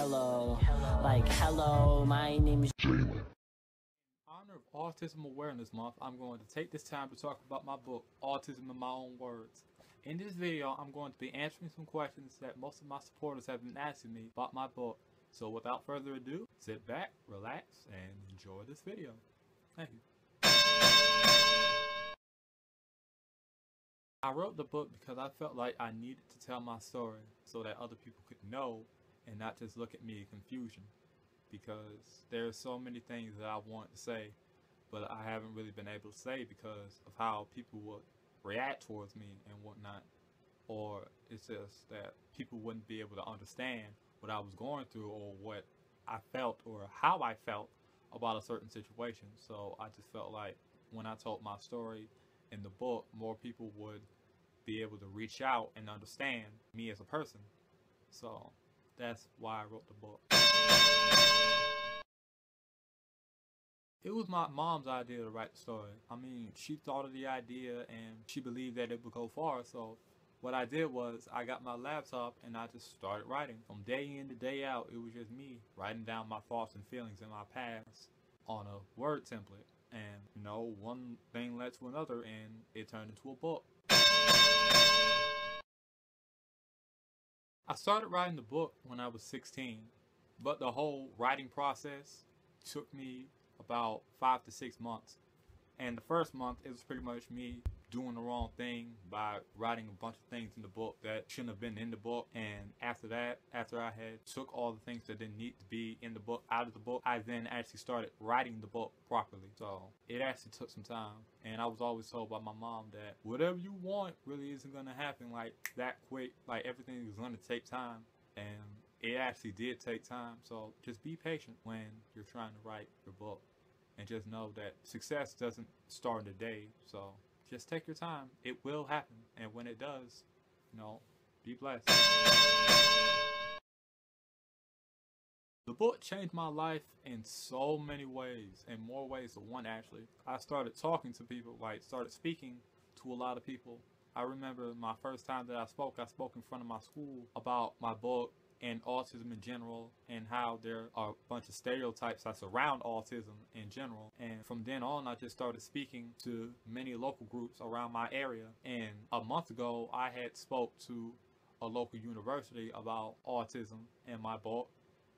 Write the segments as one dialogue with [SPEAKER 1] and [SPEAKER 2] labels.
[SPEAKER 1] hello, like hello, my name is
[SPEAKER 2] In honor of Autism Awareness Month, I'm going to take this time to talk about my book, Autism in My Own Words. In this video, I'm going to be answering some questions that most of my supporters have been asking me about my book. So without further ado, sit back, relax, and enjoy this video. Thank you. I wrote the book because I felt like I needed to tell my story so that other people could know and not just look at me in confusion. Because there are so many things that I want to say, but I haven't really been able to say because of how people would react towards me and whatnot. Or it's just that people wouldn't be able to understand what I was going through or what I felt or how I felt about a certain situation. So I just felt like when I told my story in the book, more people would be able to reach out and understand me as a person. So that's why I wrote the book. It was my mom's idea to write the story. I mean, she thought of the idea and she believed that it would go far. So what I did was I got my laptop and I just started writing. From day in to day out, it was just me writing down my thoughts and feelings in my past on a Word template. And, you know, one thing led to another and it turned into a book. I started writing the book when I was 16, but the whole writing process took me about 5 to 6 months. And the first month, it was pretty much me doing the wrong thing by writing a bunch of things in the book that shouldn't have been in the book. And after that, after I had took all the things that didn't need to be in the book out of the book, I then actually started writing the book properly. So it actually took some time. And I was always told by my mom that whatever you want really isn't going to happen like that quick. Like everything is going to take time. And it actually did take time. So just be patient when you're trying to write your book. And just know that success doesn't start in a day. So just take your time. It will happen. And when it does, you know, be blessed. The book changed my life in so many ways, and more ways than one actually. I started talking to people, like started speaking to a lot of people. I remember my first time that I spoke in front of my school about my book and autism in general, and how there are a bunch of stereotypes that surround autism in general. And from then on, I just started speaking to many local groups around my area. And a month ago, I had spoke to a local university about autism and my book,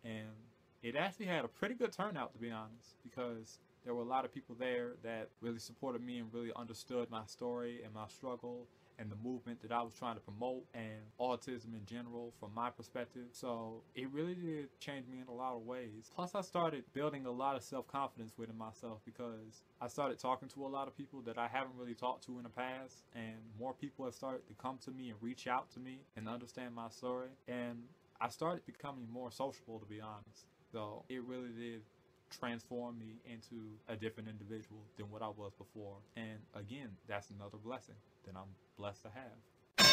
[SPEAKER 2] and it actually had a pretty good turnout, to be honest, because there were a lot of people there that really supported me and really understood my story and my struggle and the movement that I was trying to promote and autism in general from my perspective. So it really did change me in a lot of ways. Plus I started building a lot of self-confidence within myself because I started talking to a lot of people that I haven't really talked to in the past, and more people have started to come to me and reach out to me and understand my story. And I started becoming more sociable, to be honest. So it really did transform me into a different individual than what I was before. And again, that's another blessing that I'm blessed to have.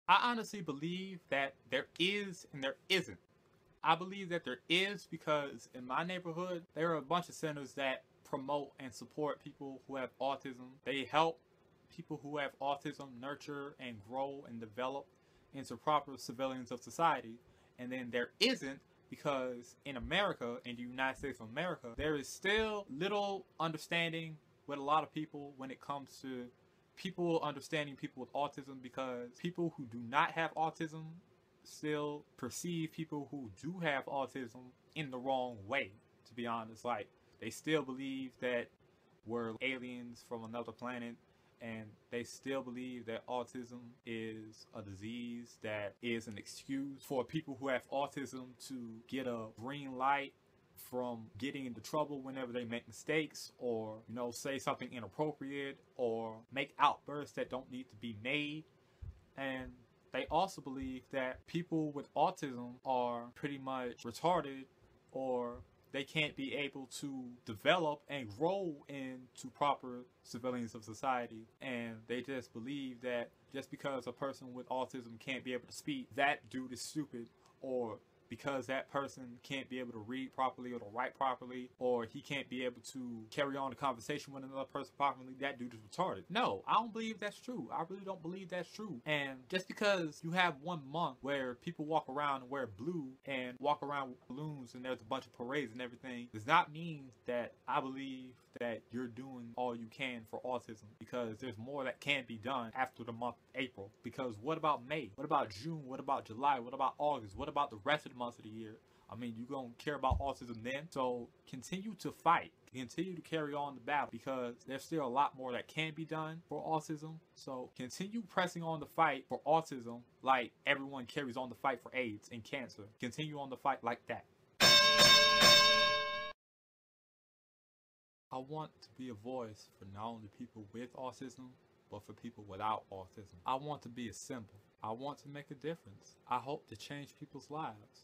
[SPEAKER 2] I honestly believe that there is and there isn't. I believe that there is because in my neighborhood, there are a bunch of centers that promote and support people who have autism. They help people who have autism nurture and grow and develop into proper civilians of society. And then there isn't because in America, in the United States of America, there is still little understanding with a lot of people when it comes to people understanding people with autism, because people who do not have autism still perceive people who do have autism in the wrong way, to be honest. Like, they still believe that we're aliens from another planet, and they still believe that autism is a disease that is an excuse for people who have autism to get a green light from getting into trouble whenever they make mistakes, or, you know, say something inappropriate or make outbursts that don't need to be made. And they also believe that people with autism are pretty much retarded, or they can't be able to develop and grow into proper civilians of society. And they just believe that just because a person with autism can't be able to speak, that dude is stupid, or because that person can't be able to read properly or to write properly, or he can't be able to carry on a conversation with another person properly, that dude is retarded. No, I don't believe that's true. I really don't believe that's true. And just because you have 1 month where people walk around and wear blue and walk around with balloons and there's a bunch of parades and everything, does not mean that I believe that you're doing all you can for autism, because there's more that can be done after the month of April. Because what about May? What about June? What about July? What about August? What about the rest of the months of the year? I mean, you gonna care about autism then? So continue to fight. Continue to carry on the battle, because there's still a lot more that can be done for autism. So continue pressing on the fight for autism like everyone carries on the fight for AIDS and cancer. Continue on the fight like that. I want to be a voice for not only people with autism, but for people without autism. I want to be a symbol. I want to make a difference. I hope to change people's lives.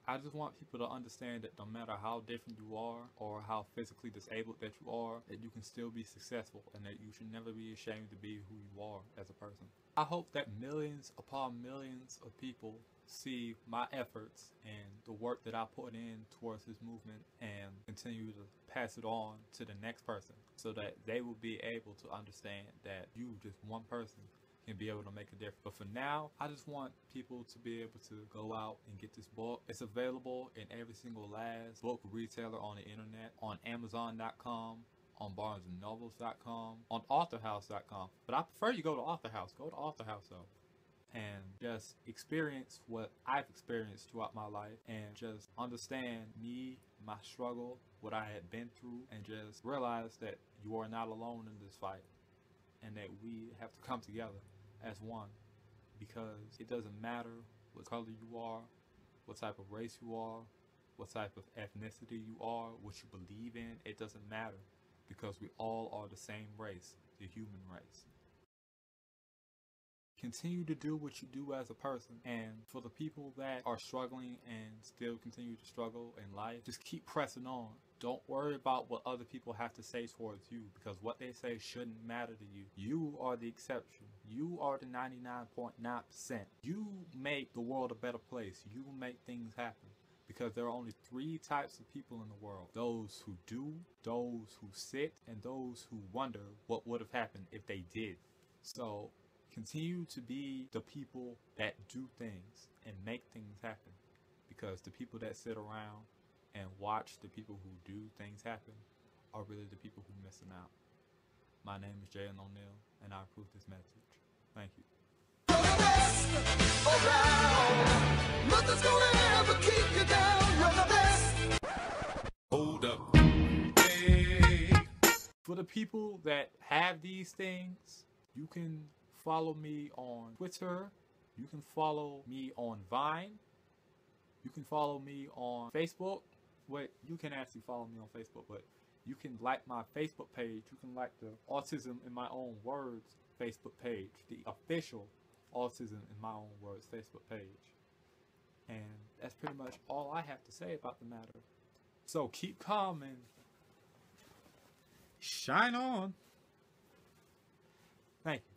[SPEAKER 2] I just want people to understand that no matter how different you are or how physically disabled that you are, that you can still be successful and that you should never be ashamed to be who you are as a person. I hope that millions upon millions of people see my efforts and the work that I put in towards this movement and continue to pass it on to the next person, so that they will be able to understand that you, just one person, can be able to make a difference. But for now, I just want people to be able to go out and get this book. It's available in every single last book retailer on the internet, on Amazon.com, on BarnesandNobles.com, on AuthorHouse.com. But I prefer you go to AuthorHouse. Go to AuthorHouse though, and just experience what I've experienced throughout my life, and just understand me, my struggle, what I had been through, and just realize that you are not alone in this fight, and that we have to come together as one, because it doesn't matter what color you are, what type of race you are, what type of ethnicity you are, what you believe in. It doesn't matter, because we all are the same race, the human race. Continue to do what you do as a person, and for the people that are struggling and still continue to struggle in life, just keep pressing on. Don't worry about what other people have to say towards you, because what they say shouldn't matter to you. You are the exception. You are the 99.9%. You make the world a better place. You make things happen, because there are only 3 types of people in the world: those who do, those who sit, and those who wonder what would have happened if they did. So continue to be the people that do things and make things happen, because the people that sit around and watch the people who do things happen are really the people who are missing out. My name is Jayloneal, and I approve this message. Thank you. Nothing's gonna ever keep you down. You're the best. Hold up. Hey. For the people that have these things, you can follow me on Twitter. You can follow me on Vine. You can follow me on Facebook. Wait, you can actually follow me on Facebook, but you can like my Facebook page. You can like the Autism in My Own Words Facebook page, the official Autism in My Own Words Facebook page. And that's pretty much all I have to say about the matter. So keep calm and shine on. Thank you.